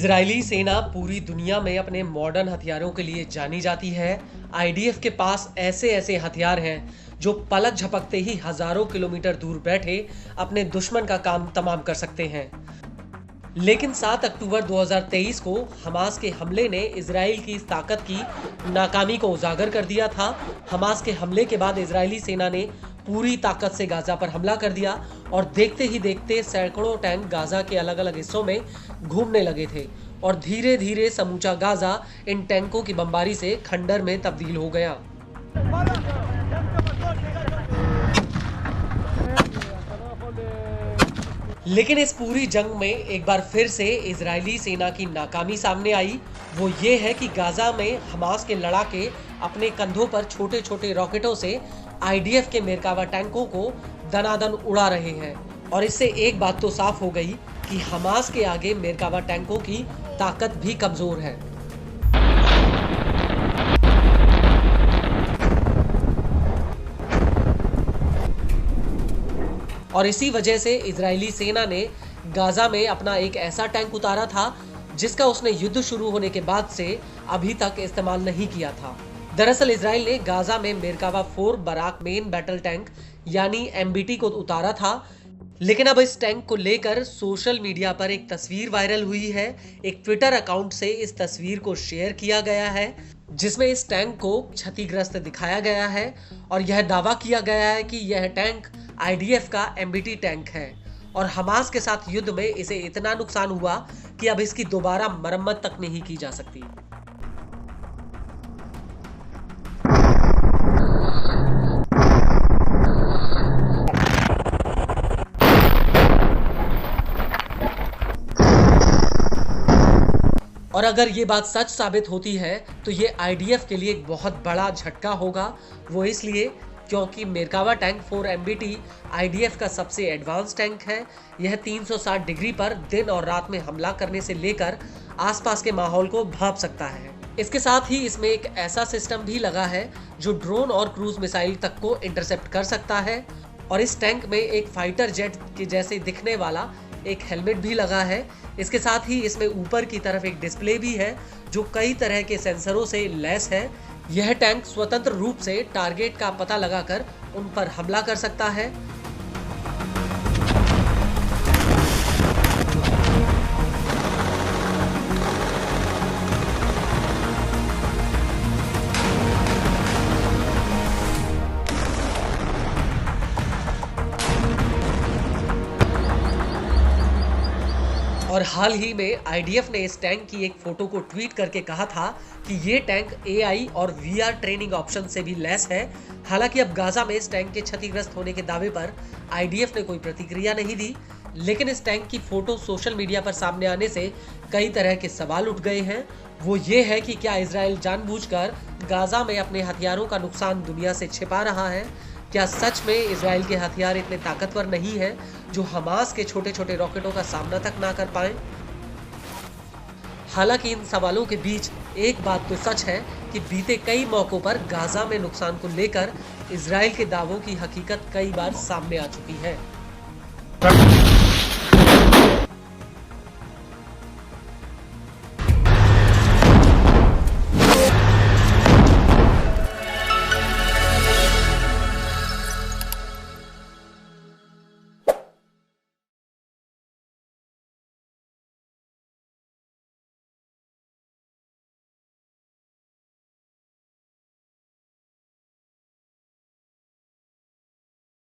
Israeli सेना पूरी दुनिया में अपने मॉडर्न हथियारों के लिए जानी जाती है। आईडीएफ के पास ऐसे ऐसे हथियार हैं जो पलक झपकते ही हजारों किलोमीटर दूर बैठे अपने दुश्मन का काम तमाम कर सकते हैं। लेकिन 7 अक्टूबर 2023 को हमास के हमले ने इजराइल की इस ताकत की नाकामी को उजागर कर दिया था। हमास के हमले के बाद इजरायली सेना ने पूरी ताकत से गाजा पर हमला कर दिया और देखते ही देखते सैकड़ों टैंक गाजा के अलग अलग हिस्सों में घूमने लगे थे और धीरे धीरे समूचा गाजा इन टैंकों की बमबारी से खंडर में तब्दील हो गया। लेकिन इस पूरी जंग में एक बार फिर से इजरायली सेना की नाकामी सामने आई। वो ये है कि गाजा में हमास के लड़ाके अपने कंधों पर छोटे छोटे रॉकेटों से आईडीएफ के मेरकावा टैंकों को दनादन उड़ा रहे हैं। और इससे एक बात तो साफ हो गई कि हमास के आगे मेरकावा टैंकों की ताकत भी कमजोर है। और इसी वजह से इजरायली सेना ने गाजा में अपना एक ऐसा टैंक उतारा था जिसका उसने युद्ध शुरू होने के बाद से अभी तक इस्तेमाल नहीं किया था। दरअसल इजराइल ने गाजा में मेरकावा 4 बराक मेन बैटल टैंक यानी एमबीटी को उतारा था। लेकिन अब इस टैंक को लेकर सोशल मीडिया पर एक तस्वीर वायरल हुई है। एक ट्विटर अकाउंट से इस तस्वीर को शेयर किया गया है जिसमें इस टैंक को क्षतिग्रस्त दिखाया गया है और यह दावा किया गया है कि यह टैंक आईडीएफ का एमबीटी टैंक है और हमास के साथ युद्ध में इसे इतना नुकसान हुआ कि अब इसकी दोबारा मरम्मत तक नहीं की जा सकती। और अगर ये बात सच साबित होती है तो ये आईडीएफ के लिए एक बहुत बड़ा झटका होगा। वो इसलिए क्योंकि मेरकावा टैंक 4 एमबीटी आईडीएफ का सबसे एडवांस टैंक है। यह 360 डिग्री पर दिन और रात में हमला करने से लेकर आसपास के माहौल को भांप सकता है। इसके साथ ही इसमें एक ऐसा सिस्टम भी लगा है जो ड्रोन और क्रूज मिसाइल तक को इंटरसेप्ट कर सकता है। और इस टैंक में एक फाइटर जेट के जैसे दिखने वाला एक हेलमेट भी लगा है। इसके साथ ही इसमें ऊपर की तरफ एक डिस्प्ले भी है जो कई तरह के सेंसरों से लैस है। यह टैंक स्वतंत्र रूप से टारगेट का पता लगाकर उन पर हमला कर सकता है। और हाल ही में आईडीएफ ने इस टैंक की एक फोटो को ट्वीट करके कहा था कि ये टैंक एआई और वीआर ट्रेनिंग ऑप्शन से भी लैस है। हालांकि अब गाजा में इस टैंक के क्षतिग्रस्त होने के दावे पर आईडीएफ ने कोई प्रतिक्रिया नहीं दी। लेकिन इस टैंक की फोटो सोशल मीडिया पर सामने आने से कई तरह के सवाल उठ गए हैं। वो ये है कि क्या इजराइल जानबूझकर गाजा में अपने हथियारों का नुकसान दुनिया से छिपा रहा है? क्या सच में इजराइल के हथियार इतने ताकतवर नहीं हैं जो हमास के छोटे छोटे रॉकेटों का सामना तक ना कर पाएं? हालांकि इन सवालों के बीच एक बात तो सच है कि बीते कई मौकों पर गाजा में नुकसान को लेकर इजराइल के दावों की हकीकत कई बार सामने आ चुकी है।